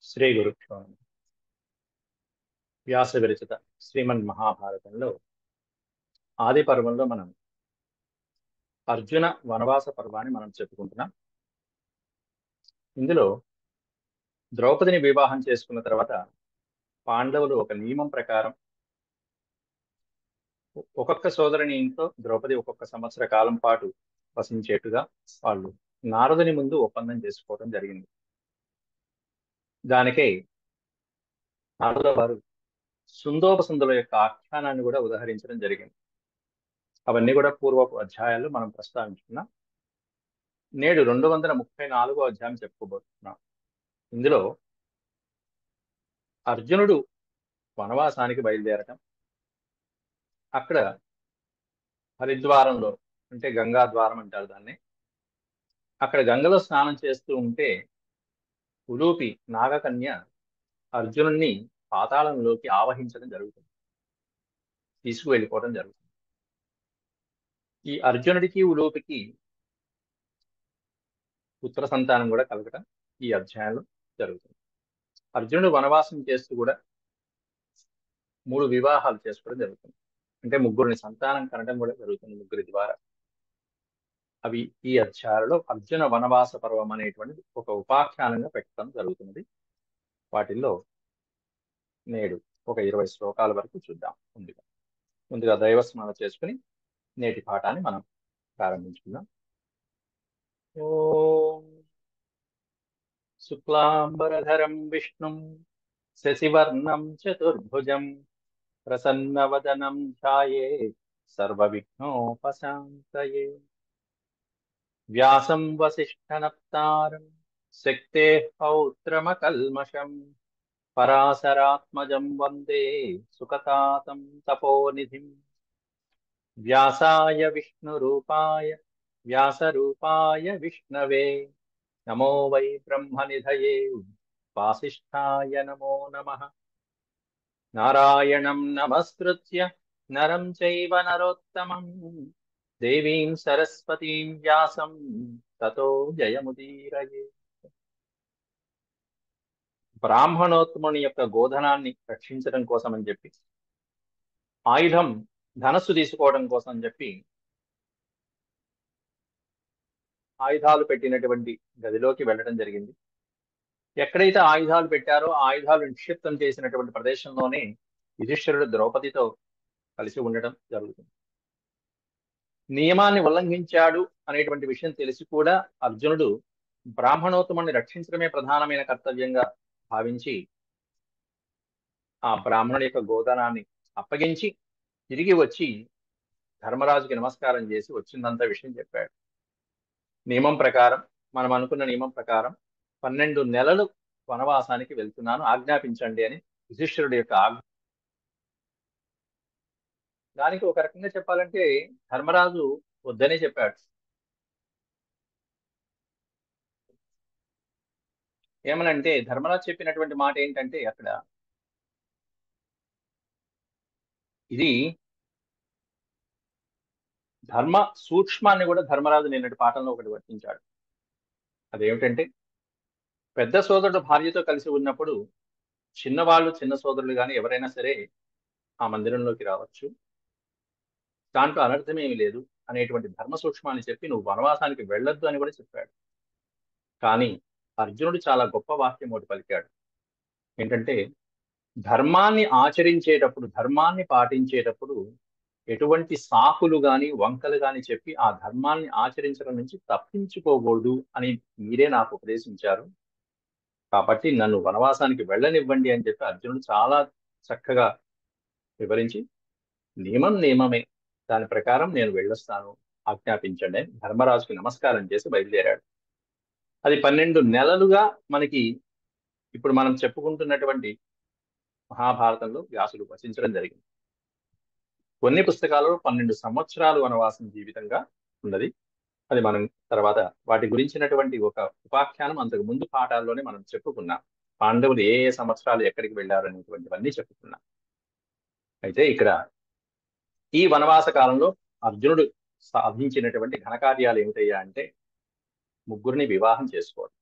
శ్రీ గురుభ్యో నమః. వ్యాస విరచిత శ్రీమన్ మహాభారతంలో ఆది పర్వంలో మనం అర్జున వనవాస పర్వాన్ని మనం చెప్పుకుంటున్నాం. ఇందులో ద్రౌపదిని వివాహం చేసుకున్న తర్వాత పాండవులు ఒక నియమం ప్రకారం ఒక్కొక్క సోదరుని ఇంట్లో ద్రౌపది ఒక్కొక్క సంవత్సర కాలం పాటు వసించేట్టుగా వాళ్ళు నారదుని ముందు ఒప్పందం చేసుకోవడం జరిగింది. దానికై నారదుల వారు సుందోపసుందుల యొక్క ఆఖ్యానాన్ని కూడా ఉదహరించడం జరిగింది. అవన్నీ కూడా పూర్వపు అధ్యాయాల్లో మనం ప్రస్తావించుకున్నాం. నేడు 234వ అధ్యాయం చెప్పుకోబోతున్నాం. ఇందులో అర్జునుడు వనవాసానికి బయలుదేరటం, అక్కడ హరిద్వారంలో అంటే గంగా ద్వారం అంటారు దాన్ని, అక్కడ గంగలో స్నానం చేస్తూ ఉంటే ఉలూపి నాగకన్య అర్జునుడిని పాతాళంలోకి ఆవహించడం జరుగుతుంది, తీసుకువెళ్ళిపోవడం జరుగుతుంది. ఈ అర్జునుడికి ఉలూపికి పుత్ర సంతానం కూడా కలగటం ఈ అధ్యాయంలో జరుగుతుంది. అర్జునుడు వనవాసం చేస్తూ కూడా 3 వివాహాలు చేసుకోవడం జరుగుతుంది. అంటే ముగ్గురిని సంతానం కనడం కూడా జరుగుతుంది ముగ్గురి ద్వారా. అవి ఈ అధ్యాయంలో అర్జున వనవాస పర్వం అనేటువంటి ఒక ఉపాఖ్యానంగా పెట్టడం జరుగుతున్నది. వాటిల్లో నేడు ఒక 20 శ్లోకాల వరకు చూద్దాం. ముందుగా దైవస్మరణ చేసుకుని నేటి పాఠాన్ని మనం ప్రారంభించుకుందాం. ఓం శుక్లాంబరధరం విష్ణుం శశివర్ణం చతుర్భుజం ప్రసన్నవదనం ధ్యాయేత్ సర్వవిఘ్నోపశాంతయే. వ్యాసం వసిష్ఠనప్తారం శక్తేః పౌత్రమకల్మషం పరాశరాత్మజం వందే సుఖతాతం తపోనిధిం. వ్యాసాయ వ్యాసరూపాయ విష్ణవే నమో వై బ్రహ్మనిధయే వాసిష్ఠాయ నమో నమః. నారాయణం నమస్కృత్య నరం చైవ నరోత్తమం దేవీం సరస్వతీం వ్యాసం తతో జయముదీరయే. బ్రాహ్మణోత్తముని యొక్క గోధనాన్ని రక్షించడం కోసం అని చెప్పి, ఆయుధం ధనస్సు తీసుకోవడం కోసం అని చెప్పి ఆయుధాలు పెట్టినటువంటి గదిలోకి వెళ్ళడం జరిగింది. ఎక్కడైతే ఆయుధాలు పెట్టారో ఆ ఆయుధాలు నిక్షిప్తం చేసినటువంటి ప్రదేశంలోనే యుధిష్ఠిరుడు ద్రౌపదితో కలిసి ఉండడం జరుగుతుంది. నియమాన్ని ఉల్లంఘించాడు అనేటువంటి విషయం తెలిసి కూడా అర్జునుడు బ్రాహ్మణోత్తముని రక్షించడమే ప్రధానమైన కర్తవ్యంగా భావించి ఆ బ్రాహ్మణుడి యొక్క గోదానాన్ని అప్పగించి తిరిగి వచ్చి ధర్మరాజుకి నమస్కారం చేసి వచ్చిందంతా విషయం చెప్పాడు. నియమం ప్రకారం, మనం అనుకున్న నియమం ప్రకారం 12 నెలలు వనవాసానికి వెళ్తున్నాను, ఆజ్ఞాపించండి అని యుధిష్ఠిరుడి యొక్క ఆజ్ఞ. దానికి ఒక రకంగా చెప్పాలంటే ధర్మరాజు వద్దనే చెప్పాడు. ఏమనంటే ధర్మరాజు చెప్పినటువంటి మాట ఏంటంటే అక్కడ ఇది ధర్మ సూక్ష్మాన్ని కూడా ధర్మరాజు నిన్నటి పాఠంలో ఒకటి వర్తించాడు. అదేమిటంటే పెద్ద సోదరుడు భార్యతో కలిసి ఉన్నప్పుడు చిన్నవాళ్ళు, చిన్న సోదరులు కానీ ఎవరైనా సరే ఆ మందిరంలోకి రావచ్చు, దాంట్లో అనర్థమేమి లేదు అనేటువంటి ధర్మ సూక్ష్మాన్ని చెప్పి నువ్వు వనవాసానికి వెళ్ళొద్దు అని కూడా చెప్పాడు. కానీ అర్జునుడు చాలా గొప్ప వాక్యం ఒకటి పలికాడు. ఏంటంటే ధర్మాన్ని ఆచరించేటప్పుడు, ధర్మాన్ని పాటించేటప్పుడు ఎటువంటి సాకులు గాని వంకలు గాని చెప్పి ఆ ధర్మాన్ని ఆచరించడం నుంచి తప్పించుకోకూడదు అని మీరే నాకు ఉపదేశించారు. కాబట్టి నన్ను వనవాసానికి వెళ్ళనివ్వండి అని చెప్పి అర్జునుడు చాలా చక్కగా వివరించి నియమం నియమమే, దాని ప్రకారం నేను వెళ్ళొస్తాను, ఆజ్ఞాపించండి అని ధర్మరాజుకి నమస్కారం చేసి బయలుదేరాడు. అది 12 నెలలుగా మనకి ఇప్పుడు మనం చెప్పుకుంటున్నటువంటి మహాభారతంలో వ్యాసుడు వచించడం జరిగింది. కొన్ని పుస్తకాలలో 12 సంవత్సరాలు వనవాసం జీవితంగా ఉన్నది. అది మనం తర్వాత వాటి గురించినటువంటి ఒక ఉపాఖ్యానం అంతకు ముందు పాఠాల్లోనే మనం చెప్పుకున్నాం. పాండవులు ఏ ఏ సంవత్సరాలు ఎక్కడికి వెళ్ళారు అనేటువంటివన్నీ చెప్పుకున్నాం. అయితే ఇక్కడ ఈ వనవాస కాలంలో అర్జునుడు సాధించినటువంటి ఘనకార్యాలు ఏమిటయ్యా అంటే ముగ్గురిని వివాహం చేసుకోవడం.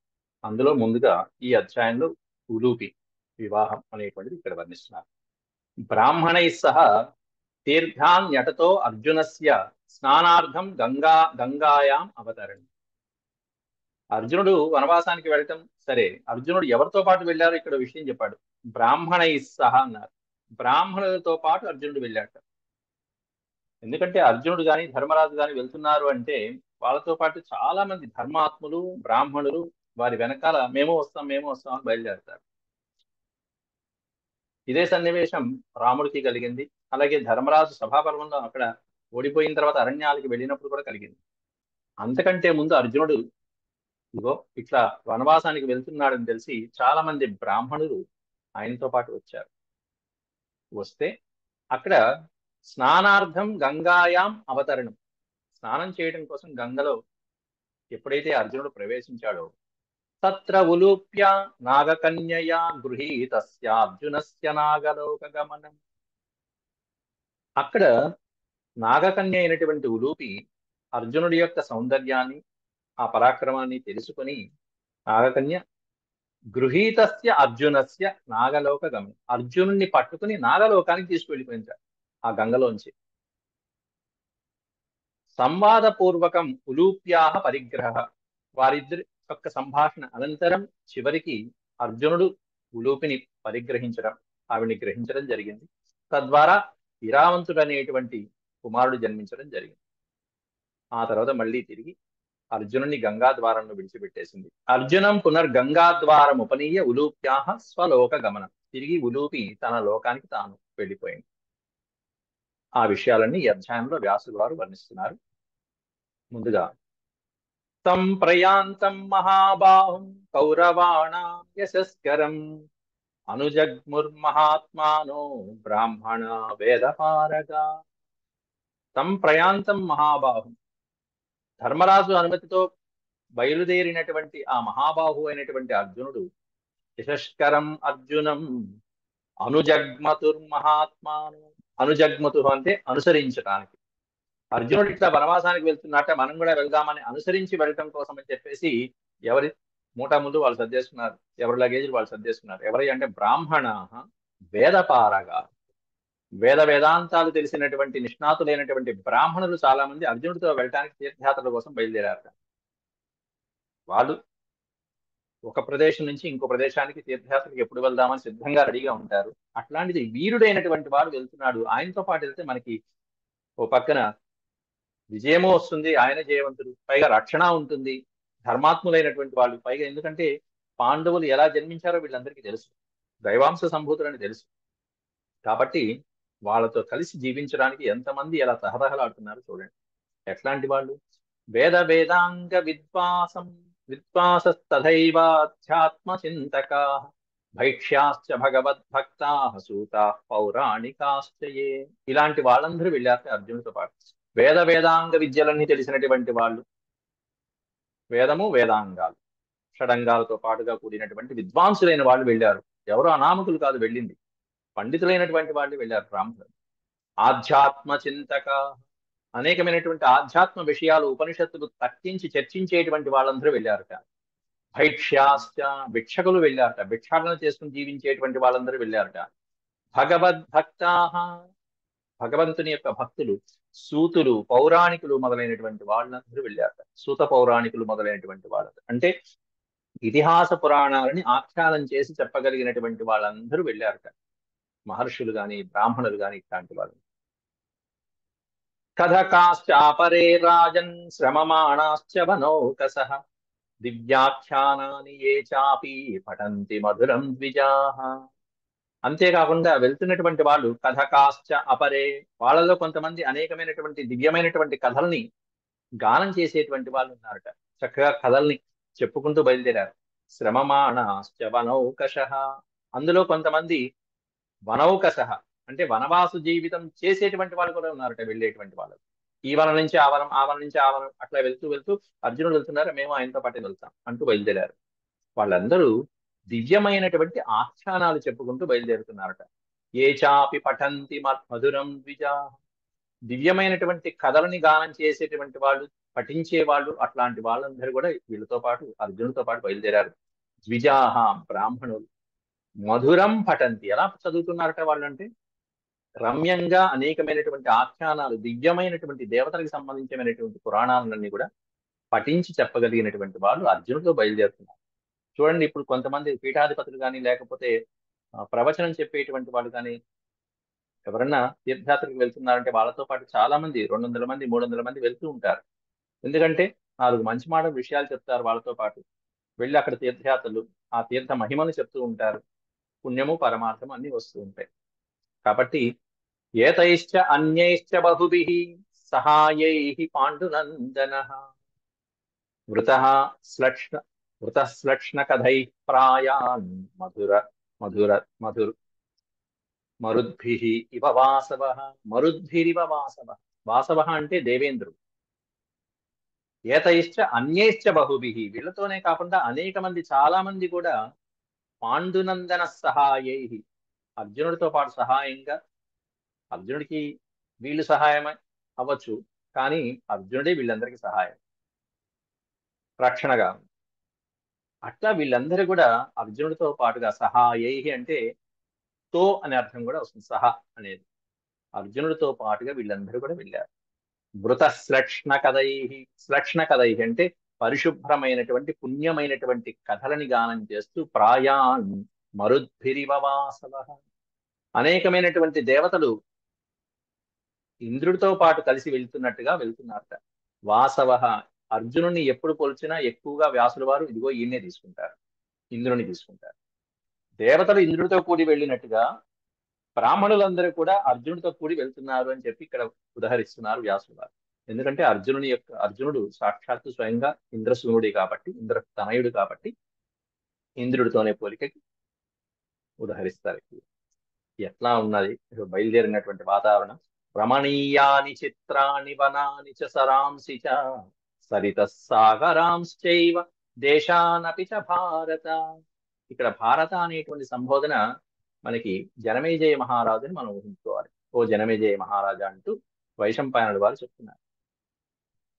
అందులో ముందుగా ఈ అధ్యాయంలో ఉలూపి వివాహం అనేటువంటిది ఇక్కడ వర్ణిస్తున్నారు. బ్రాహ్మణై సహ తీర్థాన్యటతో అర్జునస్య స్నానార్థం గంగాయాం అవతరణి. అర్జునుడు వనవాసానికి వెళ్ళటం సరే, అర్జునుడు ఎవరితో పాటు వెళ్ళారో ఇక్కడ విషయం చెప్పాడు. బ్రాహ్మణై సహ అన్నారు. బ్రాహ్మణులతో పాటు అర్జునుడు వెళ్ళాడు. ఎందుకంటే అర్జునుడు గాని ధర్మరాజు గాని వెళ్తున్నారు అంటే వాళ్ళతో పాటు చాలా మంది ధర్మాత్ములు, బ్రాహ్మణులు వారి వెనకాల మేము వస్తాం అని బయలుదేరతారు. ఇదే సన్నివేశం రాముడికి కలిగింది. అలాగే ధర్మరాజు సభాపర్వంలో అక్కడ ఓడిపోయిన తర్వాత అరణ్యాలకి వెళ్ళినప్పుడు కూడా కలిగింది. అంతకంటే ముందు అర్జునుడు ఇగో ఇట్లా వనవాసానికి వెళ్తున్నాడని తెలిసి చాలా మంది బ్రాహ్మణులు ఆయనతో పాటు వచ్చారు. వస్తే అక్కడ స్నానార్థం గంగాయాం అవతరణం, స్నానం చేయడం కోసం గంగలో ఎప్పుడైతే అర్జునుడు ప్రవేశించాడో తత్ర ఉలూప్య నాగకన్యయా గృహీతస్య అర్జునస్య నాగలోక గమనం. అక్కడ నాగకన్య అయినటువంటి ఉలూపి అర్జునుడి యొక్క సౌందర్యాన్ని ఆ పరాక్రమాన్ని తెలుసుకొని నాగకన్య గృహీతస్య అర్జునస్య నాగలోక గమనం, అర్జునుడిని పట్టుకుని నాగలోకానికి తీసుకువెళ్ళిపోయింది ఆ గంగలోంచి. సంవాదపూర్వకం ఉలూప్యాహ పరిగ్రహ, వారిద్దరి యొక్క సంభాషణ అనంతరం చివరికి అర్జునుడు ఉలూపిని పరిగ్రహించడం, ఆవిడ్ని గ్రహించడం జరిగింది. తద్వారా ఇరావంతుడు అనేటువంటి కుమారుడు జన్మించడం జరిగింది. ఆ తర్వాత మళ్ళీ తిరిగి అర్జునుని గంగాద్వారంలో విడిచిపెట్టేసింది. అర్జునం పునర్గంగాద్వారం ఉపనీయ ఉలూప్యాహ స్వలోక గమనం, తిరిగి ఉలూపి తన లోకానికి తాను వెళ్ళిపోయింది. ఆ విషయాలన్నీ ఈ అధ్యాయంలో వ్యాసుడు వారు వర్ణిస్తున్నారు. ముందుగా తం ప్రయాంతం మహాబాహుం కౌరవాణాం యశస్కరం అనుజగ్ముర్మహాత్మానో బ్రాహ్మణ వేదపారగా. తం ప్రయాంతం మహాబాహుం, ధర్మరాజు అనుమతితో బయలుదేరినటువంటి ఆ మహాబాహు అయినటువంటి అర్జునుడు యశస్కరం అర్జునం అనుజగ్మతుర్మహాత్మాను, అనుజగ్మతు అంటే అనుసరించడానికి. అర్జునుడు ఇట్లా వనవాసానికి వెళ్తున్నట్ట మనం కూడా వెళ్దామని అనుసరించి వెళ్ళటం కోసం అని చెప్పేసి ఎవరి మూటాములు వాళ్ళు సర్దేసుకున్నారు, ఎవరి లగేజీలు వాళ్ళు సర్దేసుకున్నారు. ఎవరి అంటే బ్రాహ్మణ వేదపారగా, వేదాంతాలు తెలిసినటువంటి నిష్ణాతులైనటువంటి బ్రాహ్మణులు చాలా మంది అర్జునుడితో వెళ్ళటానికి తీర్థయాత్రల కోసం బయలుదేరారు. వాళ్ళు ఒక ప్రదేశం నుంచి ఇంకో ప్రదేశానికి తీర్థయాత్రకి ఎప్పుడు వెళ్దామని సిద్ధంగా రెడీగా ఉంటారు. అట్లాంటిది వీరుడైనటువంటి వాడు వెళ్తున్నాడు, ఆయనతో పాటు వెళ్తే మనకి ఓ పక్కన విజయము వస్తుంది, ఆయన జయవంతుడు, పైగా రక్షణ ఉంటుంది, ధర్మాత్ములైనటువంటి వాళ్ళు, పైగా ఎందుకంటే పాండవులు ఎలా జన్మించారో వీళ్ళందరికీ తెలుసు, దైవాంశ సంభూతులని తెలుసు. కాబట్టి వాళ్ళతో కలిసి జీవించడానికి ఎంతమంది ఎలా తహతహలాడుతున్నారు చూడండి. ఎట్లాంటి వాళ్ళు? వేదాంగ విద్వాసస్తథైవాధ్యాత్మ చింతకా భైక్ష్యాశ్చ భగవద్భక్తా సూతా పౌరాణికాశ్చ ఏ. ఇలాంటి వాళ్ళందరూ వెళ్ళారు అర్జునుడితో పాటు. వేదాంగ విద్యలన్నీ తెలిసినటువంటి వాళ్ళు, వేదము వేదాంగాలు షడంగాలతో పాటుగా కూడినటువంటి విద్వాంసులైన వాళ్ళు వెళ్ళారు. ఎవరు అనామకులు కాదు వెళ్ళింది, పండితులైనటువంటి వాళ్ళు వెళ్ళారు బ్రాహ్మణులు. ఆధ్యాత్మ చింతక, అనేకమైనటువంటి ఆధ్యాత్మ విషయాలు ఉపనిషత్తులు తర్కించి చర్చించేటువంటి వాళ్ళందరూ వెళ్ళారట. భైక్ష్యాశ్చ, భిక్షకులు వెళ్ళారట, భిక్షాటన చేసుకుని జీవించేటువంటి వాళ్ళందరూ వెళ్ళారట. భగవద్భక్తా, భగవంతుని యొక్క భక్తులు, సూతులు, పౌరాణికులు మొదలైనటువంటి వాళ్ళందరూ వెళ్ళారట. సూత పౌరాణికులు మొదలైనటువంటి వాళ్ళు అంటే ఇతిహాస పురాణాలని ఆఖ్యానం చేసి చెప్పగలిగినటువంటి వాళ్ళందరూ వెళ్ళారట. మహర్షులు గాని బ్రాహ్మణులు గాని ఇట్లాంటి వాళ్ళు. కథకాశ్చాపరే రాజన్ శ్రమమాణాశ్చ వనౌకసః దివ్యాఖ్యానాని ఏ చాపి పఠంతి మధురం ద్విజాః. అంతేకాకుండా వెళ్తున్నటువంటి వాళ్ళు కథకాశ్చ అపరే, వాళ్ళలో కొంతమంది అనేకమైనటువంటి దివ్యమైనటువంటి కథల్ని గానం చేసేటువంటి వాళ్ళు ఉన్నారట. చక్కగా కథల్ని చెప్పుకుంటూ బయలుదేరారు. శ్రమమాణాశ్చ వనౌకషః, అందులో కొంతమంది వనౌకషః అంటే వనవాసు జీవితం చేసేటువంటి వాళ్ళు కూడా ఉన్నారట. వెళ్ళేటువంటి వాళ్ళు ఈ వనం నుంచి ఆ వనం, ఆ వనం నుంచి ఆ వనం, అట్లా వెళ్తూ వెళ్తూ అర్జునుడు వెళ్తున్నారు, మేము ఆయనతో పాటే వెళ్తాం అంటూ బయలుదేరారు. వాళ్ళందరూ దివ్యమైనటువంటి ఆఖ్యానాలు చెప్పుకుంటూ బయలుదేరుతున్నారట. ఏ చాపి పఠంతి మధురం ద్విజా, దివ్యమైనటువంటి కథలని గానం చేసేటువంటి వాళ్ళు, పఠించే వాళ్ళు, అట్లాంటి వాళ్ళందరూ కూడా వీళ్ళతో పాటు అర్జునుడితో పాటు బయలుదేరారు. ద్విజాహ బ్రాహ్మణులు మధురం పఠంతి. ఎలా చదువుతున్నారట వాళ్ళు అంటే, రమ్యంగా అనేకమైనటువంటి ఆఖ్యానాలు, దివ్యమైనటువంటి దేవతలకు సంబంధించినటువంటి పురాణాలన్నీ కూడా పఠించి చెప్పగలిగినటువంటి వాళ్ళు అర్జునుడితో బయలుదేరుతున్నారు. చూడండి, ఇప్పుడు కొంతమంది పీఠాధిపతులు కానీ, లేకపోతే ప్రవచనం చెప్పేటువంటి వాళ్ళు కానీ, ఎవరన్నా తీర్థయాత్రకు వెళ్తున్నారంటే వాళ్ళతో పాటు చాలా మంది 200 మంది 300 మంది వెళ్తూ ఉంటారు. ఎందుకంటే 4 మంచి మాట విషయాలు చెప్తారు వాళ్ళతో పాటు. వెళ్ళి అక్కడ తీర్థయాత్రలు, ఆ తీర్థ మహిమను చెప్తూ ఉంటారు. పుణ్యము పరమార్థము అన్ని వస్తూ ఉంటాయి. కాబట్టి ఏతైశ్చ అన్యైశ్చ బహుభిః సహాయైః పాండునందనః వృతః శ్లక్ష్ణ వృతః శ్లక్ష్ణ కథైః ప్రాయాన్ మధుర మధుర మధుర్ మరుద్భిః ఇవ వాసవః. మరుద్భిరివ వాసవః. వాసవః అంటే దేవేంద్రుడు. ఏతైశ్చ అన్యైశ్చ బహుభిః, వీళ్ళతోనే కాకుండా అనేక మంది, చాలా మంది కూడా పాండునందన సహాయై, అర్జునుడితో పాటు సహాయంగా, అర్జునుడికి వీళ్ళు సహాయం అవ్వచ్చు, కానీ అర్జునుడే వీళ్ళందరికీ సహాయం, రక్షణగా. అట్లా వీళ్ళందరూ కూడా అర్జునుడితో పాటుగా సహాయై అంటే తో అనే అర్థం కూడా వస్తుంది. సహ అనేది అర్జునుడితో పాటుగా వీళ్ళందరూ కూడా వెళ్ళారు. మృత శ్లక్ష్ణ కథై. శ్లక్ష్ణ కథై అంటే పరిశుభ్రమైనటువంటి పుణ్యమైనటువంటి కథలని గానం చేస్తూ ప్రాయాన్ మరుద్భిరివ వాసవః. అనేకమైనటువంటి దేవతలు ఇంద్రుడితో పాటు కలిసి వెళ్తున్నట్టుగా వెళ్తున్నారట. వాసవః, అర్జునుడిని ఎప్పుడు పోల్చినా ఎక్కువగా వ్యాసుల వారు ఇదిగో ఈయన్నే తీసుకుంటారు, ఇంద్రుని తీసుకుంటారు. దేవతలు ఇంద్రుడితో కూడి వెళ్ళినట్టుగా బ్రాహ్మణులందరూ కూడా అర్జునుడితో కూడి వెళ్తున్నారు అని చెప్పి ఇక్కడ ఉదహరిస్తున్నారు వ్యాసుల వారు. ఎందుకంటే అర్జునుడు సాక్షాత్తు స్వయంగా ఇంద్రసూనుడే కాబట్టి, ఇంద్ర తనయుడు కాబట్టి ఇంద్రుడితోనే పోలికకి ఉదహరిస్తారు. ఎట్లా ఉన్నది బయలుదేరినటువంటి వాతావరణం. రమణీయాని చిత్రాని వనాని చ సరాంసి చ సరితః సాగరాంశ్చైవ దేశానపి చ భారత. ఇక్కడ భారత అనేటువంటి సంబోధన మనకి జనమేజయ మహారాజుని మనం ఊహించుకోవాలి. ఓ జనమేజయ మహారాజా అంటూ వైశంపాయనుడు వారు చెప్తున్నారు.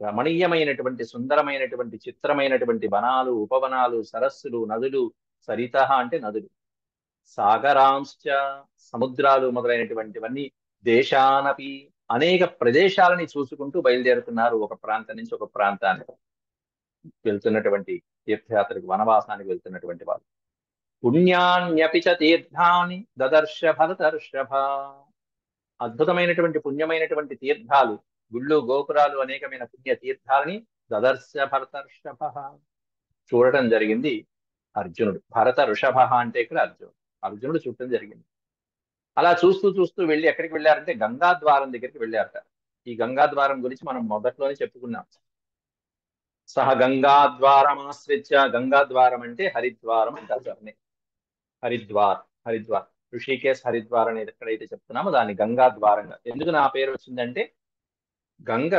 రమణీయమైనటువంటి సుందరమైనటువంటి చిత్రమైనటువంటి వనాలు, ఉపవనాలు, సరస్సులు, నదులు, సరిత అంటే నదులు, సాగరాంశ్చ సముద్రాలు మొదలైనటువంటివన్నీ, దేశానపి అనేక ప్రదేశాలని చూసుకుంటూ బయలుదేరుతున్నారు. ఒక ప్రాంతం నుంచి ఒక ప్రాంతానికి వెళ్తున్నటువంటి తీర్థయాత్రకు, వనవాసానికి వెళ్తున్నటువంటి వాళ్ళు. పుణ్యాన్యపి చ తీర్థాని దదర్శ భరతర్షభ. అద్భుతమైనటువంటి పుణ్యమైనటువంటి తీర్థాలు, గుళ్ళు గోపురాలు, అనేకమైన పుణ్య తీర్థాలని దదర్శ భరతర్షభ చూడటం జరిగింది అర్జునుడు. భరత ఋషభ అంటే ఇక్కడ అర్జునుడు చూడటం జరిగింది. అలా చూస్తూ చూస్తూ వెళ్ళి ఎక్కడికి వెళ్ళారంటే గంగాద్వారం దగ్గరికి వెళ్ళారట. ఈ గంగాద్వారం గురించి మనం మొదట్లోనే చెప్పుకున్నాం. సహ గంగాద్వారమాశ్రిత్య. గంగాద్వారం అంటే హరిద్వారం అంటారు దాన్ని. హరిద్వార్ ఋషికేశ్ హరిద్వార్ అనేది ఎక్కడైతే చెప్తున్నామో దాన్ని గంగాద్వారంగా. ఎందుకు నా పేరు వచ్చిందంటే, గంగ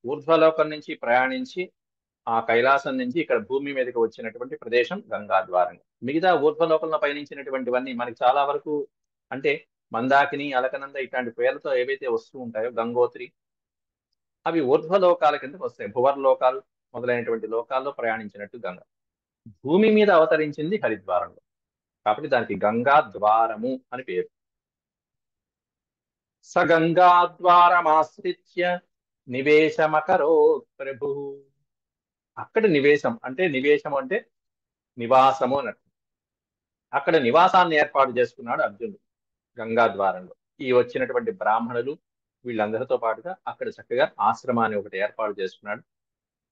ఊర్ధ్వలోకం నుంచి ప్రయాణించి ఆ కైలాసం నుంచి ఇక్కడ భూమి మీదకి వచ్చినటువంటి ప్రదేశం గంగాద్వారంగా. మిగతా ఊర్ధ్వలోకంలో పయనించినటువంటివన్నీ మనకి చాలా వరకు అంటే మందాకిని, అలకనంద ఇట్లాంటి పేర్లతో ఏవైతే వస్తూ ఉంటాయో, గంగోత్రి, అవి ఊర్ధ్వలోకాల కిందకి వస్తాయి. భువర్లోకాలు మొదలైనటువంటి లోకాల్లో ప్రయాణించినట్టు గంగ భూమి మీద అవతరించింది హరిద్వారంలో. కాబట్టి దానికి గంగా ద్వారము అని పేరు. స గంగాద్వారమాశ్రిత్య నివేశమకరో ప్రభు. అక్కడ నివేశం అంటే నివాసము అన్నట్టు. అక్కడ నివాసాన్ని ఏర్పాటు చేసుకున్నాడు అర్జునుడు గంగాద్వారంలో. ఈ వచ్చినటువంటి బ్రాహ్మణులు వీళ్ళందరితో పాటుగా అక్కడ చక్కగా ఆశ్రమాన్ని ఒకటి ఏర్పాటు చేసుకున్నాడు.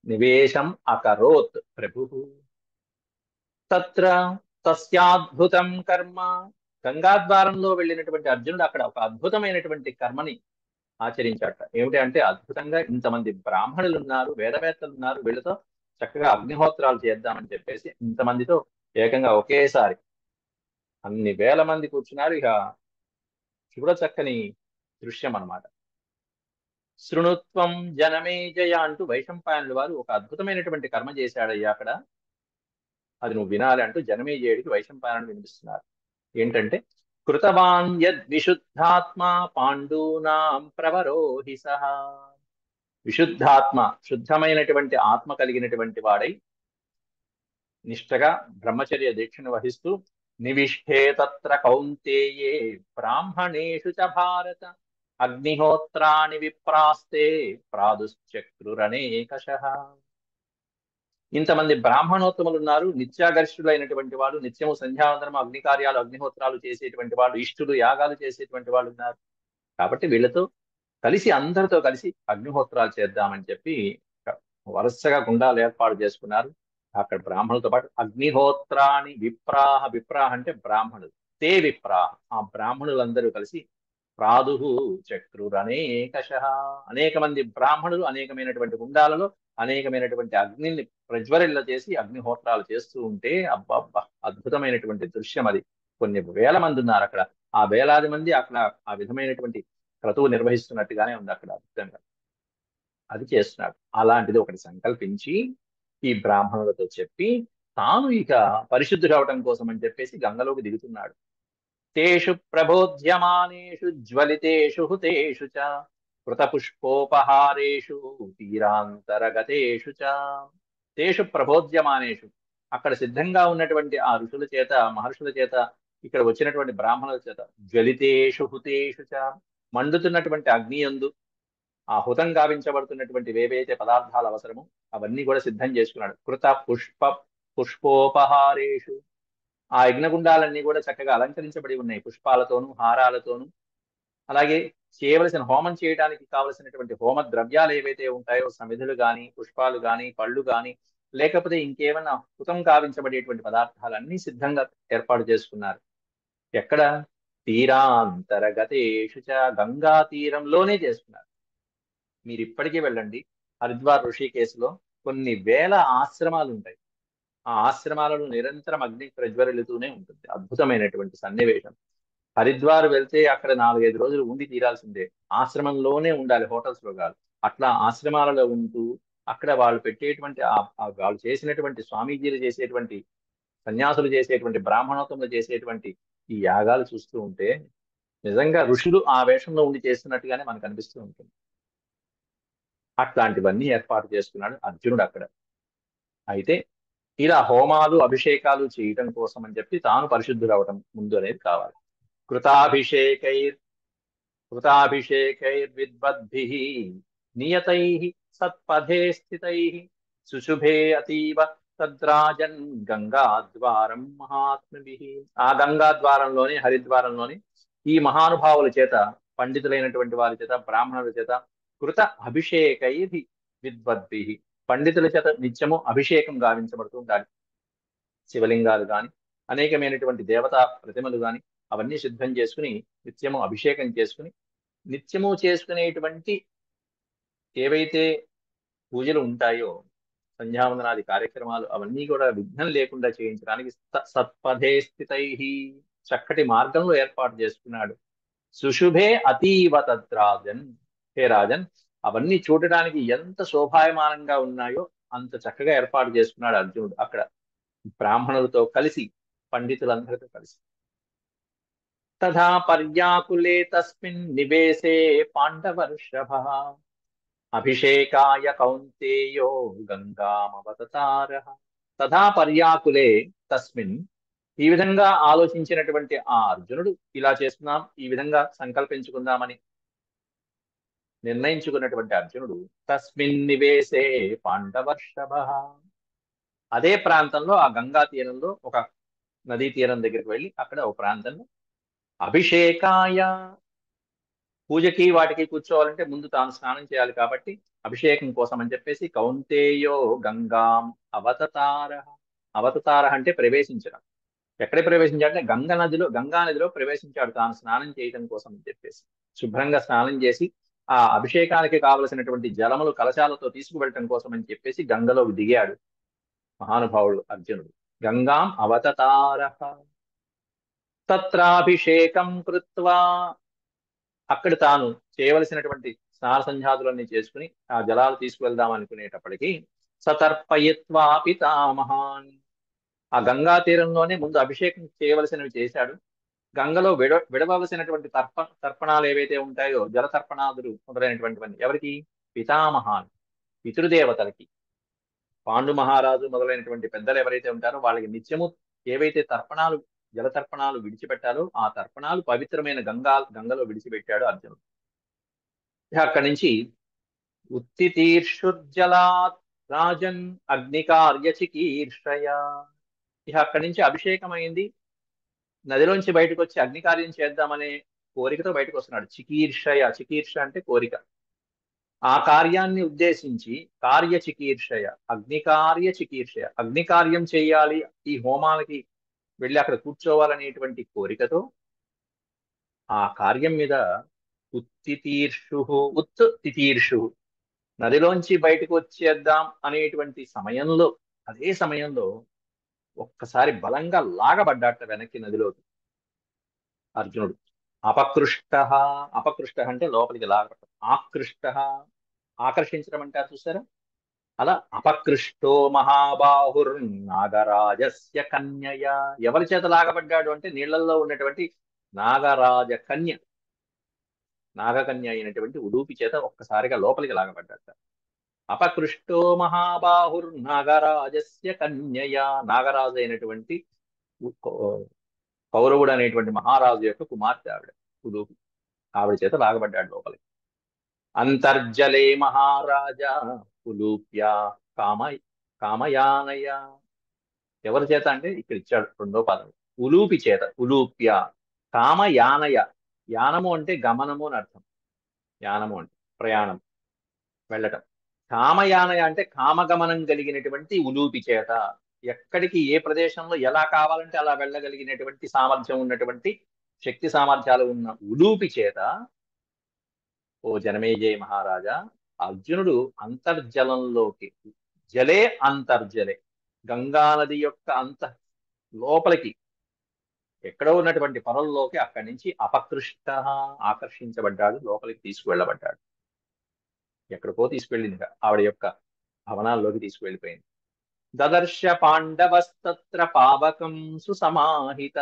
నివేశం అకరోత్ ప్రభు. తత్ర తస్యాద్భుతం కర్మ. గంగాద్వారంలో వెళ్ళినటువంటి అర్జునుడు అక్కడ ఒక అద్భుతమైనటువంటి కర్మని ఆచరించాట. ఏమిటి అంటే, అద్భుతంగా ఇంతమంది బ్రాహ్మణులు ఉన్నారు, వేదవేత్తలు ఉన్నారు, వీళ్ళతో చక్కగా అగ్నిహోత్రాలు చేద్దామని చెప్పేసి ఇంతమందితో ఏకంగా ఒకేసారి అన్ని వేల మంది కూర్చున్నారు. ఇక చూడచక్కని దృశ్యం అన్నమాట. శృణుత్వం జనమేజయ అంటూ వైశంపాయనుల వారు ఒక అద్భుతమైనటువంటి కర్మ చేశాడయ్యా అక్కడ, అది నువ్వు వినాలి అంటూ జనమేజయుడికి వైశంపాయనుడు వినిపిస్తున్నారు. ఏంటంటే, కృతవాన్ యద్విశుద్ధాత్మ పాండూనాం ప్రవరోహి సహ. విశుద్ధాత్మ, శుద్ధమైనటువంటి ఆత్మ కలిగినటువంటి వాడై నిష్ఠగా బ్రహ్మచర్య దీక్షను వహిస్తూ నివిష్ఠే తత్ర కౌంతేయే బ్రాహ్మణేషు చ భారత అగ్నిహోత్రాణి విప్రాస్తే ప్రాదుశ్చక్రురనేకశః. ఇంతమంది బ్రాహ్మణోత్తములు ఉన్నారు, నిత్యాగరిష్ఠులైనటువంటి వాళ్ళు, నిత్యము సంధ్యావందనము అగ్ని కార్యాలు అగ్నిహోత్రాలు చేసేటువంటి వాళ్ళు, ఇష్టులు యాగాలు చేసేటువంటి వాళ్ళు ఉన్నారు. కాబట్టి వీళ్ళతో కలిసి అందరితో కలిసి అగ్నిహోత్రాలు చేద్దామని చెప్పి వరుసగా గుండాలు ఏర్పాటు చేసుకున్నారు. అక్కడ బ్రాహ్మణులతో పాటు అగ్నిహోత్రాన్ని విప్రాహ, విప్రాహ అంటే బ్రాహ్మణులు, తే విప్రాహ, ఆ బ్రాహ్మణులందరూ కలిసి ప్రాదుహు చక్రురనేకశ, అనేక మంది బ్రాహ్మణులు అనేకమైనటువంటి గుండాలలో అనేకమైనటువంటి అగ్నిని ప్రజ్వరిల్ల చేసి అగ్నిహోత్రాలు చేస్తూ ఉంటే అబ్బబ్బా అద్భుతమైనటువంటి దృశ్యం అది. కొన్ని వేల మంది ఉన్నారు అక్కడ. ఆ వేలాది మంది అక్కడ ఆ విధమైనటువంటి క్రతువు నిర్వహిస్తున్నట్టుగానే ఉంది అక్కడ అద్భుతంగా. అది చేస్తున్నాడు. అలాంటిది ఒకటి సంకల్పించి ఈ బ్రాహ్మణులతో చెప్పి తాను ఇక పరిశుద్ధుడు అవటం కోసం అని చెప్పేసి గంగలోకి దిగుతున్నాడు. తేషు ప్రబోధ్యమానేషు జ్వలితేషు హుతేషు చ కృతపుష్పోపహారేషు తీరాంతరగతేషు చ. తేషు ప్రబోధ్యమానేషు, అక్కడ సిద్ధంగా ఉన్నటువంటి ఆ ఋషుల చేత మహర్షుల చేత ఇక్కడ వచ్చినటువంటి బ్రాహ్మణుల చేత జ్వలితేషు హుతేషు చ, మండుతున్నటువంటి అగ్నియందు ఆ హుతం గావించబడుతున్నటువంటి ఏవైతే పదార్థాలు అవసరమో అవన్నీ కూడా సిద్ధం చేసుకున్నాడు. కృత పుష్పోపహారేషు, ఆ యజ్ఞగుండాలన్నీ కూడా చక్కగా అలంకరించబడి ఉన్నాయి పుష్పాలతోనూ హారాలతోనూ. అలాగే చేయవలసిన హోమం చేయడానికి కావలసినటువంటి హోమ ద్రవ్యాలు ఏవైతే ఉంటాయో, సమిధులు గాని, పుష్పాలు గాని, పళ్ళు గాని, లేకపోతే ఇంకేమైనా హుతం కావించబడేటువంటి పదార్థాలన్నీ సిద్ధంగా ఏర్పాటు చేసుకున్నారు. ఎక్కడ? తీరాంతరగతేషు చ, గంగా తీరంలోనే చేసుకున్నారు. మీరు ఇప్పటికీ వెళ్ళండి, హరిద్వార్ ఋషికేశ్లో కొన్ని వేల ఆశ్రమాలు ఉంటాయి. ఆ ఆశ్రమాలలో నిరంతరం అగ్ని ప్రజ్వరిల్లుతూనే ఉంటుంది. అద్భుతమైనటువంటి సన్నివేశం. హరిద్వార్ వెళ్తే అక్కడ 4-5 రోజులు ఉండి తీరాల్సిందే. ఆశ్రమంలోనే ఉండాలి, హోటల్స్ లో కాదు. అట్లా ఆశ్రమాలలో ఉంటూ అక్కడ వాళ్ళు పెట్టేటువంటి వాళ్ళు చేసినటువంటి స్వామీజీలు చేసేటువంటి, సన్యాసులు చేసేటువంటి, బ్రాహ్మణోత్తములు చేసేటువంటి ఈ యాగాలు చూస్తూ ఉంటే నిజంగా ఋషులు ఆ వేషంలో ఉండి చేస్తున్నట్టుగానే మనకు అనిపిస్తూ ఉంటుంది. అట్లాంటివన్నీ ఏర్పాటు చేసుకున్నాడు అర్జునుడు అక్కడ. అయితే ఇలా హోమాలు అభిషేకాలు చేయటం కోసం అని చెప్పి తాను పరిశుద్ధుడు అవటం ముందు అనేది కావాలి. కృతాభిషేకైర్ కృతాభిషేకైర్విద్వద్భిః నియతైః సత్పథే స్థితైః సుశుభే అతీవ తద్రాజన్ గంగాద్వారం మహాత్మభిః. ఆ గంగా ద్వారంలోని, హరిద్వారంలోని ఈ మహానుభావుల చేత, పండితులైనటువంటి వారి చేత, బ్రాహ్మణుల చేత కృత అభిషేకైర్ విద్వద్భిః, పండితుల చేత నిత్యము అభిషేకం గావించబడుతూ ఉండాలి. శివలింగాలు గాని, అనేకమైనటువంటి దేవతా ప్రతిమలు గాని అవన్నీ సిద్ధం చేసుకుని నిత్యము అభిషేకం చేసుకుని, నిత్యము చేసుకునేటువంటి ఏవైతే పూజలు ఉంటాయో, సంధ్యావందనాది కార్యక్రమాలు అవన్నీ కూడా విఘ్నం లేకుండా చేయించడానికి సత్పథే స్థితై, చక్కటి మార్గంలో ఏర్పాటు చేసుకున్నాడు. సుశుభే అతీవ తద్రాజన్, హే రాజన్, అవన్నీ చూడటానికి ఎంత శోభాయమానంగా ఉన్నాయో అంత చక్కగా ఏర్పాటు చేసుకున్నాడు అర్జునుడు అక్కడ బ్రాహ్మణులతో కలిసి, పండితులందరితో కలిసి. తథా పర్యాకులే తస్మిన్ నివేశే పాండవర్షభః అభిషేకాయ కౌంతేయో గంగామవతారః. తథా పర్యాకులే తస్మిన్, ఈ విధంగా ఆలోచించినటువంటి ఆ అర్జునుడు, ఇలా చేస్తున్నాం, ఈ విధంగా సంకల్పించుకుందామని నిర్ణయించుకున్నటువంటి అర్జునుడు తస్మిన్ నివేశే పాండవర్షభః, అదే ప్రాంతంలో, ఆ గంగా తీరంలో ఒక నదీ తీరం దగ్గరికి వెళ్ళి అక్కడ ఒక ప్రాంతంలో అభిషేకాయ, పూజకి వాటికి కూర్చోవాలంటే ముందు తాను స్నానం చేయాలి కాబట్టి అభిషేకం కోసం అని చెప్పేసి కౌంతేయో గంగాం అవతతార. అవతతార అంటే ప్రవేశించడం. ఎక్కడ ప్రవేశించాడంటే గంగా నదిలో ప్రవేశించాడు తాను స్నానం చేయడం కోసం అని చెప్పేసి. శుభ్రంగా స్నానం చేసి ఆ అభిషేకానికి కావలసినటువంటి జలములు కలశాలతో తీసుకువెళ్ళటం కోసం అని చెప్పేసి గంగలో దిగాడు మహానుభావుడు అర్జునుడు. గంగాం అవతతార తత్రాభిషేకం కృత్వా, అక్కడ తాను చేయవలసినటువంటి స్నాన సంధ్యాదులన్నీ చేసుకుని ఆ జలాలు తీసుకువెళ్దాం అనుకునేటప్పటికీ సతర్పయత్వా పితామహాన్, ఆ గంగా తీరంలోనే ముందు అభిషేకం చేయవలసినవి చేశాడు. గంగలో విడవలసినటువంటి తర్పణాలు ఏవైతే ఉంటాయో, జల తర్పణాదులు మొదలైనటువంటివన్నీ ఎవరికి? పితామహాన్, పితృదేవతలకి. పాండు మహారాజు మొదలైనటువంటి పెద్దలు ఎవరైతే ఉంటారో వాళ్ళకి నిత్యము ఏవైతే తర్పణాలు జల తర్పణాలు విడిచిపెట్టాలో ఆ తర్పణాలు పవిత్రమైన గంగలో విడిచిపెట్టాడు అర్జునుడు. అక్కడి నుంచి ఉత్తితీర్షుర్జలాత్ రాజన్ అగ్నికార్య చికీర్షయ. అక్కడి నుంచి అభిషేకం అయింది, నదిలోంచి బయటకు వచ్చి అగ్నికార్యం చేద్దామనే కోరికతో బయటకు వస్తున్నాడు. చికీర్షయ, చికీర్ష అంటే కోరిక. ఆ కార్యాన్ని ఉద్దేశించి కార్య చికీర్షయ, అగ్నికార్య చికీర్షయ, అగ్నికార్యం చేయాలి, ఈ హోమాలకి వెళ్ళి అక్కడ కూర్చోవాలనేటువంటి కోరికతో ఆ కార్యం మీద ఉత్తితీర్షు, తితీర్షు, నదిలోంచి బయటకు వచ్చేద్దాం అనేటువంటి సమయంలో, అదే సమయంలో ఒక్కసారి బలంగా లాగబడ్డాట వెనక్కి నదిలోకి అర్జునుడు. అపకృష్ట, అపకృష్ట అంటే లోపలికి లాగబడ్డ, ఆకృష్ట ఆకర్షించడం అంటారు చూసారా, అలా అపకృష్టో మహాబాహుర్ నాగరాజస్య కన్యయ. ఎవరి చేత లాగబడ్డాడు అంటే నీళ్లలో ఉన్నటువంటి నాగరాజ కన్య, నాగకన్య అయినటువంటి ఉడూపి చేత ఒక్కసారిగా లోపలికి లాగబడ్డాడు. అపకృష్టో మహాబాహుర్ నాగరాజస్య కన్యయ, నాగరాజు అయినటువంటి కౌరవుడు అనేటువంటి మహారాజు యొక్క కుమార్తె ఆవిడ ఉడూపి, ఆవిడ చేత లాగబడ్డాడు లోపలికి. అంతర్జలే మహారాజా ఉలూప్య కామ కామయానయ. ఎవరి చేత అంటే ఇక్కడ ఇచ్చాడు రెండో పదం, ఉలూపి చేత, ఉలూప్య కామయానయ. యానము అంటే గమనము అని అర్థం, యానము అంటే ప్రయాణం, వెళ్ళటం. కామయానయ అంటే కామగమనం కలిగినటువంటి ఉలూపి చేత, ఎక్కడికి ఏ ప్రదేశంలో ఎలా కావాలంటే అలా వెళ్ళగలిగినటువంటి సామర్థ్యం ఉన్నటువంటి శక్తి సామర్థ్యాలు ఉన్న ఉలూపి చేత ఓ జనమేజయ మహారాజా, అర్జునుడు అంతర్జలంలోకి, జలే అంతర్జలే, గంగానది యొక్క లోపలికి ఎక్కడో ఉన్నటువంటి పొరల్లోకి అక్కడి నుంచి అపకృష్ట ఆకర్షించబడ్డాడు, లోపలికి తీసుకువెళ్ళబడ్డాడు. ఎక్కడికో తీసుకువెళ్ళింది ఆవిడ యొక్క భవనాల్లోకి తీసుకువెళ్ళిపోయింది. దదర్శ పాండవస్తత్ర పావకం సుసమాహిత.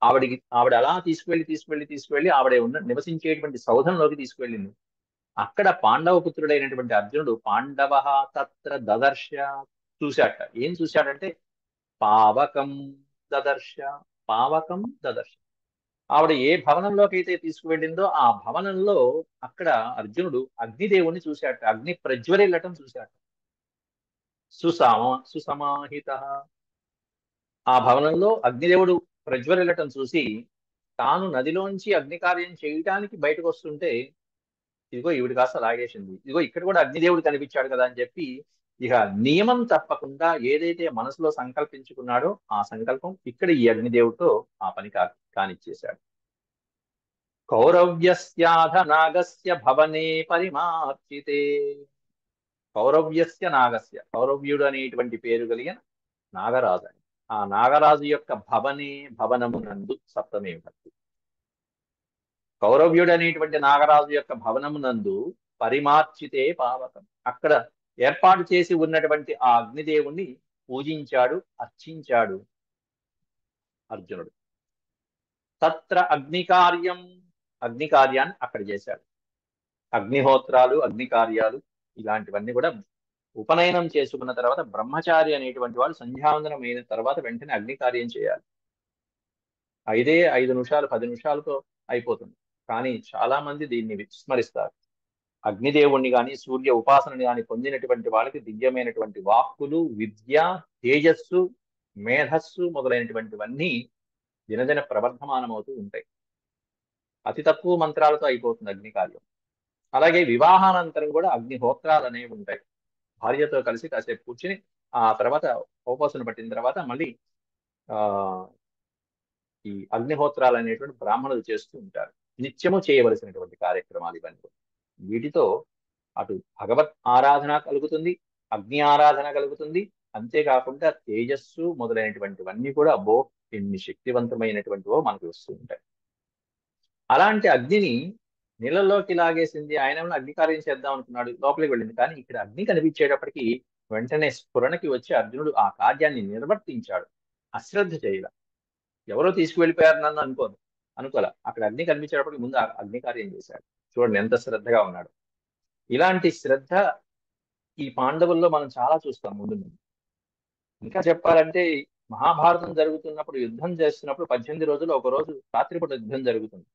ఆవిడ అలా తీసుకువెళ్ళి ఆవిడ నివసించేటువంటి సౌధంలోకి తీసుకువెళ్ళింది. అక్కడ పాండవ పుత్రుడైనటువంటి అర్జునుడు పాండవ తత్ర దదర్శ చూశాట. ఏం చూశాడంటే పావకం దదర్శ, పావకం దదర్శ. ఆవిడ ఏ భవనంలోకి అయితే తీసుకువెళ్ళిందో ఆ భవనంలో అక్కడ అర్జునుడు అగ్నిదేవుణ్ణి చూశాట, అగ్ని ప్రజ్వరిల్లటం చూశాట. సుసమాహిత, ఆ భవనంలో అగ్నిదేవుడు ప్రజ్వరిల్లటం చూసి తాను నదిలోంచి అగ్నికార్యం చేయటానికి బయటకు వస్తుంటే ఇదిగో ఈవిడ కాస్త లాగేసింది, ఇదిగో ఇక్కడ కూడా అగ్నిదేవుడు కనిపించాడు కదా అని చెప్పి ఇక నియమం తప్పకుండా ఏదైతే మనసులో సంకల్పించుకున్నాడో ఆ సంకల్పం ఇక్కడ ఈ అగ్నిదేవుడితో ఆ పని కానిచ్చేశాడు. కౌరవ్యస్యాధ నాగస్య భవనే పరిమార్చితే. కౌరవ్యస్య నాగస్య, కౌరవ్యుడు అనేటువంటి పేరు కలిగిన నాగరాజు, ఆ నాగరాజు యొక్క భవనే, భవనమునందు సప్తమే విభక్తి. కౌరవ్యుడు అనేటువంటి నాగరాజు యొక్క భవనమునందు పరిమార్చితే పావకం, అక్కడ ఏర్పాటు చేసి ఉన్నటువంటి ఆ అగ్నిదేవుణ్ణి పూజించాడు, అర్చించాడు అర్జునుడు. తత్ర అగ్నికార్యం, అగ్నికార్యాన్ని అక్కడ చేశాడు. అగ్నిహోత్రాలు, అగ్నికార్యాలు ఇలాంటివన్నీ కూడా ఉపనయనం చేసుకున్న తర్వాత బ్రహ్మచారి అనేటువంటి వాడు సంధ్యావందనం అయిన తర్వాత వెంటనే అగ్నికార్యం చేయాలి. 5 నిమిషాలు 10 నిమిషాలతో అయిపోతుంది, కానీ చాలా మంది దీన్ని విస్మరిస్తారు. అగ్నిదేవుణ్ణి కానీ సూర్య ఉపాసనని కానీ పొందినటువంటి వాళ్ళకి దివ్యమైనటువంటి వాక్కులు, విద్య, తేజస్సు, మేధస్సు మొదలైనటువంటివన్నీ దినదిన ప్రవర్ధమానమవుతూ ఉంటాయి. అతి తక్కువ మంత్రాలతో అయిపోతుంది అగ్నికార్యం. అలాగే వివాహానంతరం కూడా అగ్నిహోత్రాలు అనేవి ఉంటాయి. భార్యతో కలిసి కాసేపు కూర్చుని ఆ తర్వాత ఉపాసన పట్టిన తర్వాత మళ్ళీ ఈ అగ్నిహోత్రాలు అనేటువంటి బ్రాహ్మణులు చేస్తూ ఉంటారు. నిత్యము చేయవలసినటువంటి కార్యక్రమాలు ఇవన్నీ. వీటితో అటు భగవత్ ఆరాధన కలుగుతుంది, అగ్ని ఆరాధన కలుగుతుంది, అంతేకాకుండా తేజస్సు మొదలైనటువంటివన్నీ కూడా అబ్బో ఎన్ని శక్తివంతమైనటువంటివో మనకు వస్తూ ఉంటాయి. అలాంటి అగ్నిని నీళ్ళల్లోకి లాగేసింది, ఆయన అగ్నికార్యం చేద్దాం అనుకున్నాడు, లోపలికి వెళ్ళింది. కానీ ఇక్కడ అగ్ని కనిపించేటప్పటికి వెంటనే స్ఫురణకి వచ్చి అర్జునుడు ఆ కార్యాన్ని నిర్వర్తించాడు. అశ్రద్ధ చేయాల, ఎవరో తీసుకువెళ్ళిపోయారు నన్ను అనుకోలే. అక్కడ అగ్ని కనిపించేటప్పటికి ముందు అగ్నికార్యం చేశాడు. చూడండి ఎంత శ్రద్ధగా ఉన్నాడు. ఇలాంటి శ్రద్ధ ఈ పాండవుల్లో మనం చాలా చూస్తాం ముందు ముందు. ఇంకా చెప్పాలంటే మహాభారతం జరుగుతున్నప్పుడు, యుద్ధం చేస్తున్నప్పుడు 18 రోజులు ఒక రోజు రాత్రిపూట యుద్ధం జరుగుతుంది.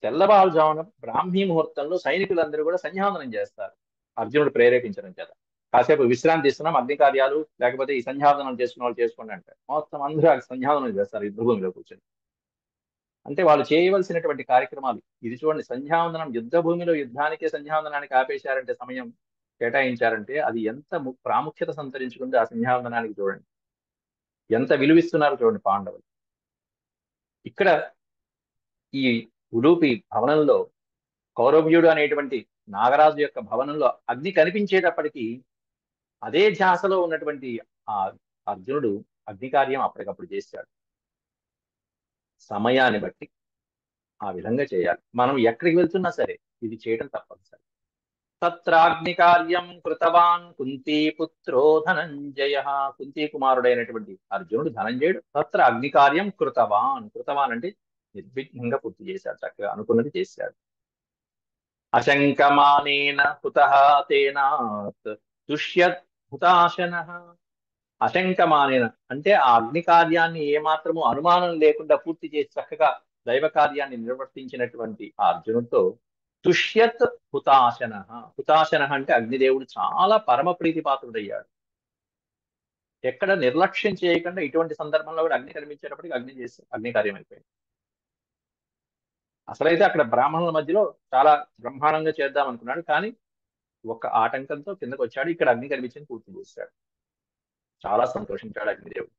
తెల్లవారుజామున బ్రాహ్మీ ముహూర్తంలో సైనికులందరూ కూడా సంధ్యావందనం చేస్తారు, అర్జునుడు ప్రేరేపించడం చేత. కాసేపు విశ్రాంతి ఇస్తున్నాం, అగ్ని కార్యాలు లేకపోతే ఈ సంధ్యావందనం చేసుకున్న వాళ్ళు చేసుకోండి అంటారు. మొత్తం అందరూ ఆ సంధ్యావందనం చేస్తారు యుద్ధభూమిలో కూర్చొని. అంటే వాళ్ళు చేయవలసినటువంటి కార్యక్రమాలు ఇది చూడండి. సంధ్యావందనం యుద్ధ భూమిలో యుద్ధానికే సంధ్యావందనానికి ఆపేశారంటే, సమయం కేటాయించారంటే అది ఎంత ప్రాముఖ్యత సంతరించుకుంది ఆ సంధ్యావందనానికి. చూడండి ఎంత విలువిస్తున్నారో చూడండి పాండవులు. ఇక్కడ ఈ ఉలూపి భవనంలో కౌరవ్యుడు అనేటువంటి నాగరాజు యొక్క భవనంలో అగ్ని కనిపించేటప్పటికీ అదే ధ్యాసలో ఉన్నటువంటి ఆ అర్జునుడు అగ్ని కార్యం అప్పటికప్పుడు చేశాడు. సమయాన్ని బట్టి ఆ విధంగా చేయాలి. మనం ఎక్కడికి వెళ్తున్నా సరే ఇది చేయడం తప్పనిసరి. తత్రాగ్ని కార్యం కృతవాన్ కుంతీపుత్రో ధనంజయ. కుంతీ కుమారుడైనటువంటి అర్జునుడు ధనంజయుడు తత్ర అగ్ని కార్యం కృతవాన్. కృతవాన్ అంటే నిర్విఘ్నంగా పూర్తి చేశాడు, చక్కగా అనుకున్నది చేశాడు. అశంకమానేన హుతః తేనాత్ తుష్యత్ హుతాశనః. అశంకమానేన అంటే ఆ అగ్ని కార్యాన్ని ఏమాత్రము అనుమానం లేకుండా పూర్తి చేసి చక్కగా దైవ కార్యాన్ని నిర్వర్తించినటువంటి ఆ అర్జునుడితో తుష్యత్ హుతాశన. హుతాశన అంటే అగ్నిదేవుడు చాలా పరమ ప్రీతి పాత్రుడయ్యాడు. ఎక్కడ నిర్లక్ష్యం చేయకుండా ఇటువంటి సందర్భంలో కూడా అగ్ని కనిపించేటప్పటికి అగ్ని చేసి అగ్ని కార్యం అయిపోయింది. అసలైతే అక్కడ బ్రాహ్మణుల మధ్యలో చాలా బ్రహ్మాండంగా చేద్దాం అనుకున్నాడు, కానీ ఒక ఆటంకంతో కిందకు వచ్చాడు. ఇక్కడ అగ్ని కనిపించింది, పూర్తి చేశాడు. చాలా సంతోషించాడు అగ్నిదేవుడు.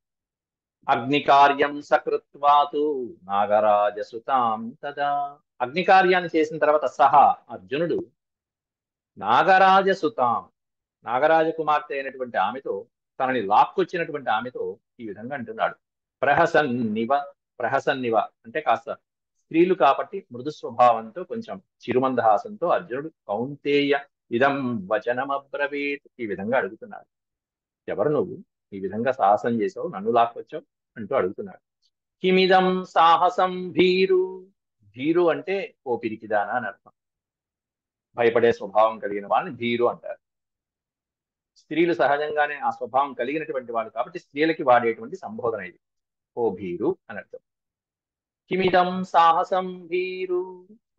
అగ్ని కార్యం సకృత్వాతు నాగరాజసుతాం తదా. అగ్ని కార్యాన్ని చేసిన తర్వాత సహా అర్జునుడు నాగరాజసుతాం, నాగరాజ కుమార్తె అయినటువంటి ఆమెతో, తనని లాక్కొచ్చినటువంటి ఆమెతో ఈ విధంగా అంటున్నాడు. ప్రహసన్నివ. ప్రహసన్నివ అంటే కాస్త స్త్రీలు కాబట్టి మృదు స్వభావంతో కొంచెం చిరుమందహాసంతో అర్జునుడు కౌంతేయ ఇదం వచనమబ్రవీత్ ఈ విధంగా అడుగుతున్నాడు. ఎవరు నువ్వు, ఈ విధంగా సాహసం చేసావు, నన్ను లాక్కొచ్చావు అంటూ అడుగుతున్నాడు. కిమిదం సాహసం భీరు. భీరు అంటే ఓ పిరికిదానా అని అర్థం. భయపడే స్వభావం కలిగిన వాళ్ళని భీరు అంటారు. స్త్రీలు సహజంగానే ఆ స్వభావం కలిగినటువంటి వాళ్ళు కాబట్టి స్త్రీలకి వాడేటువంటి సంబోధన ఇది, ఓ భీరు అని అర్థం. కిమిదం సాహసం భీరు,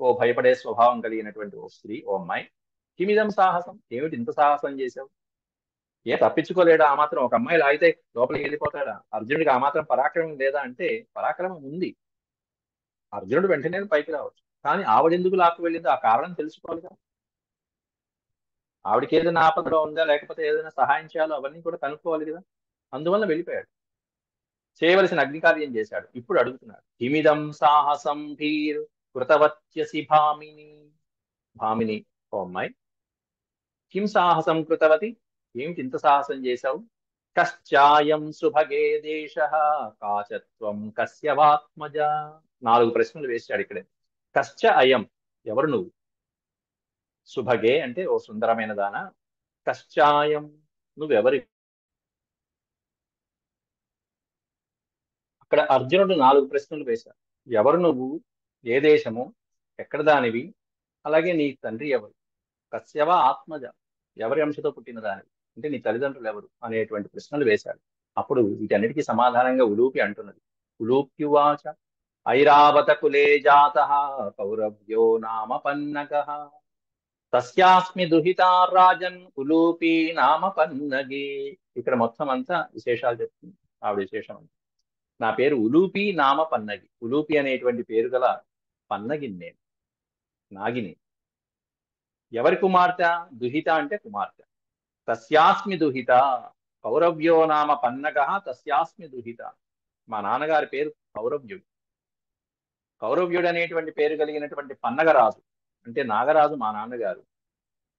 ఓ భయపడే స్వభావం కలిగినటువంటి ఓ స్త్రీ, ఓ అమ్మాయి. కిమిదం సాహసం, ఏమిటి ఇంత సాహసం చేశావు? ఏ తప్పించుకోలేడా? ఆ మాత్రం ఒక అమ్మాయి లాగితే లోపలికి వెళ్ళిపోతాడా? అర్జునుడికి ఆ మాత్రం పరాక్రమం లేదా అంటే పరాక్రమం ఉంది. అర్జునుడు వెంటనే పైకి రావచ్చు, కానీ ఆవిడెందుకు లాక్కు వెళ్ళిందో ఆ కారణం తెలుసుకోవాలి కదా. ఆవిడకి ఏదైనా ఆపదలో ఉందా, లేకపోతే ఏదైనా సహాయం చేయాలో అవన్నీ కూడా కనుక్కోవాలి కదా. అందువల్ల వెళ్ళిపోయాడు, చేయవలసిన అగ్నికార్యం చేశాడు. ఇప్పుడు అడుగుతున్నాడు, కిమిదం సాహసం భీర్ కృతవత్యసి భామిని. భామిని, ఓ అమ్మాయి, కిం సాహసం కృతవతి, ఏమిటి ఇంత సాహసం చేశావు? కశ్చాయం సుభగే దేశ కాచత్వం కస్య వాత్మజ. 4 ప్రశ్నలు వేశాడు ఇక్కడే. కశ్చ అయం, ఎవరు నువ్వు? సుభగే అంటే ఓ సుందరమైన దానా. కశ్చాయం, నువ్వెవరి? అక్కడ అర్జునుడు 4 ప్రశ్నలు వేశాడు. ఎవరు నువ్వు, ఏ దేశము, ఎక్కడ దానివి, అలాగే నీ తండ్రి ఎవరు, కశ్యవ ఆత్మజ, ఎవరి అంశతో పుట్టిన దానివి, అంటే నీ తల్లిదండ్రులు ఎవరు అనేటువంటి ప్రశ్నలు వేశాడు. అప్పుడు వీటన్నిటికీ సమాధానంగా ఉలూపి అంటున్నది. ఉలూప్యువాచ ఐరావత కులే జాత కౌరవ్యో నామ పన్నగ తస్యాస్మి దుహితా రాజన్ ఉలూపి నామ పన్నగే. ఇక్కడ మొత్తం అంతా విశేషాలు చెప్తుంది ఆవిడ విశేషం అంతా. నా పేరు ఉలూపి నామ పన్నగి. ఉలూపి అనేటువంటి పేరు గల పన్నగిని నేను, నాగిని. ఎవరి కుమార్తె? దుహిత అంటే కుమార్తె. తస్యాస్మి దుహిత, కౌరవ్యో నామ పన్నగ తస్యాస్మి దుహిత. మా నాన్నగారి పేరు కౌరవ్యుడు. కౌరవ్యుడు అనేటువంటి పేరు కలిగినటువంటి పన్నగరాజు అంటే నాగరాజు మా నాన్నగారు,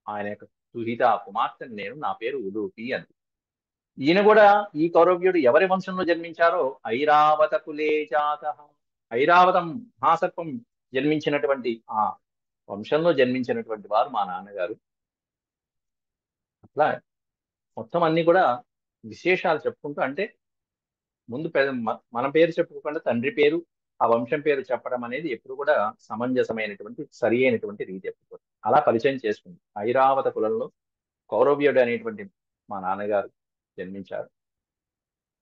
ఆయన యొక్క దుహిత కుమార్తెను నేను, నా పేరు ఉలూపి అని. ఈయన కూడా, ఈ కౌరవ్యుడు ఎవరి వంశంలో జన్మించారో ఐరావత కులే జాత. ఐరావతం మహాసర్పం జన్మించినటువంటి ఆ వంశంలో జన్మించినటువంటి వారు మా నాన్నగారు. అట్లా మొత్తం అన్ని కూడా విశేషాలు చెప్పుకుంటూ, అంటే ముందు మన పేరు చెప్పుకోకుండా తండ్రి పేరు, ఆ వంశం పేరు చెప్పడం అనేది ఎప్పుడు కూడా సమంజసమైనటువంటి సరి అయినటువంటి రీతి ఎప్పుడు. అలా పరిచయం చేసుకుంది. ఐరావత కులంలో కౌరవ్యుడు అనేటువంటి మా నాన్నగారు జన్మించారు.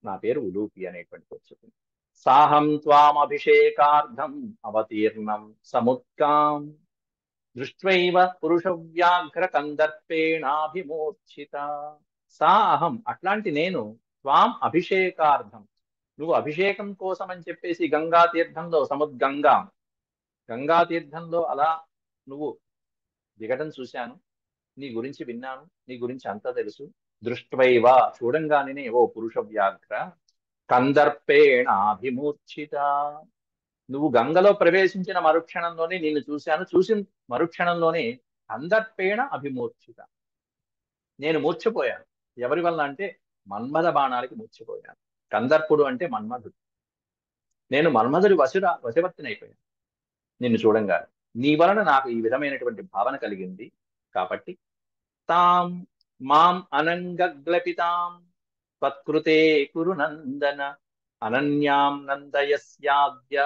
నా పేరు ఉలూపి అనేటువంటి వచ్చింది. సాహం త్వాం అభిషేకార్థం అవతీర్ణం సముత్కాం దృష్ట్వైవ పురుష వ్యాఘ్ర కందర్పేణాభిమూర్ఛిత. సా అహం అట్లాంటి నేను త్వాం అభిషేకార్థం నువ్వు అభిషేకం కోసం అని చెప్పేసి గంగా తీర్థంలో సముద్గంగా గంగా తీర్థంలో అలా నువ్వు దిగటం చూశాను, నీ గురించి విన్నాను, నీ గురించి అంతా తెలుసు. దృష్ట్వైవ చూడంగానే ఓ పురుష వ్యాఘ్ర కందర్పేణాభిమూర్ఛిత నువ్వు గంగలో ప్రవేశించిన మరుక్షణంలోనే నిన్ను చూశాను, చూసిన మరుక్షణంలోనే కందర్పేణ అభిమూర్ఛిత నేను మూర్ఛపోయాను. ఎవరి వల్ల అంటే మన్మథ బాణాలకి మూర్ఛపోయాను. కందర్పుడు అంటే మన్మధుడు. నేను మన్మధుడి వశవర్తినైపోయాను నిన్ను చూడంగా. నీ వలన నాకు ఈ విధమైనటువంటి భావన కలిగింది. కాబట్టి తాం మాం అనంగగ్లపితాం త్వత్కృతే కురు నందన అనన్యాం నందయస్వాద్య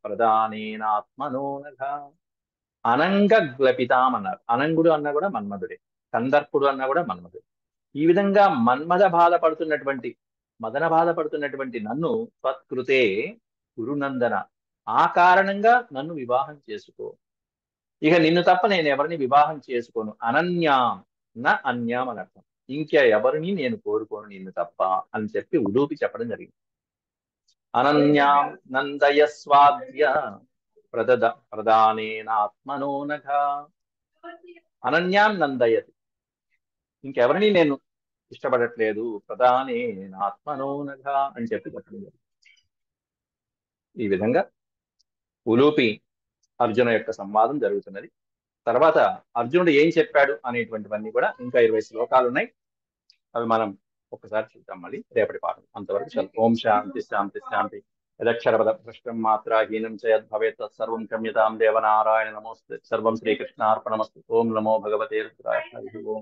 ప్రదానేనాత్మనో నఘ. అనంగగ్లపితాం అన్నారు. అనంగుడు అన్నా కూడా మన్మధుడే, కందర్పుడు అన్నా కూడా మన్మధుడు. ఈ విధంగా మదన బాధపడుతున్నటువంటి నన్ను త్వత్కృతే గురునందన ఆ కారణంగా నన్ను వివాహం చేసుకో. ఇక నిన్ను తప్ప నేను ఎవరిని వివాహం చేసుకోను. అనన్యాం నా అన్యాం అని అర్థం. ఎవరిని నేను కోరుకోను నిన్ను తప్ప అని చెప్పి ఉలూపి చెప్పడం జరిగింది. అనన్యాం నందయస్వాద్య ప్రదానేనాత్మనో నఘ. అనన్యాం నందయతి ఇంకెవరిని నేను ఇష్టపడట్లేదు. ప్రదానేనాత్మనో నఘ అని చెప్పి చెప్పడం జరిగింది. ఈ విధంగా ఉలూపి అర్జున యొక్క సంవాదం జరుగుతున్నది. తర్వాత అర్జునుడు ఏం చెప్పాడు అనేటువంటివన్నీ కూడా ఇంకా 20 శ్లోకాలు ఉన్నాయి. అవి మనం ఒక్కసారి చూద్దాం మళ్ళీ రేపటి పాఠం. అంతవరకు చదువు. ఓం శాంతి శాంతి శాంతి. యదక్షరపద భ్రష్టం మాత్రాహీనం చ యద్భవేత్ తత్సర్వం క్షమ్యతాం దేవనారాయణ నమోస్తే. సర్వం శ్రీకృష్ణార్పణమస్తు. ఓం నమో భగవతే రుద్రాయ. హరి ఓం.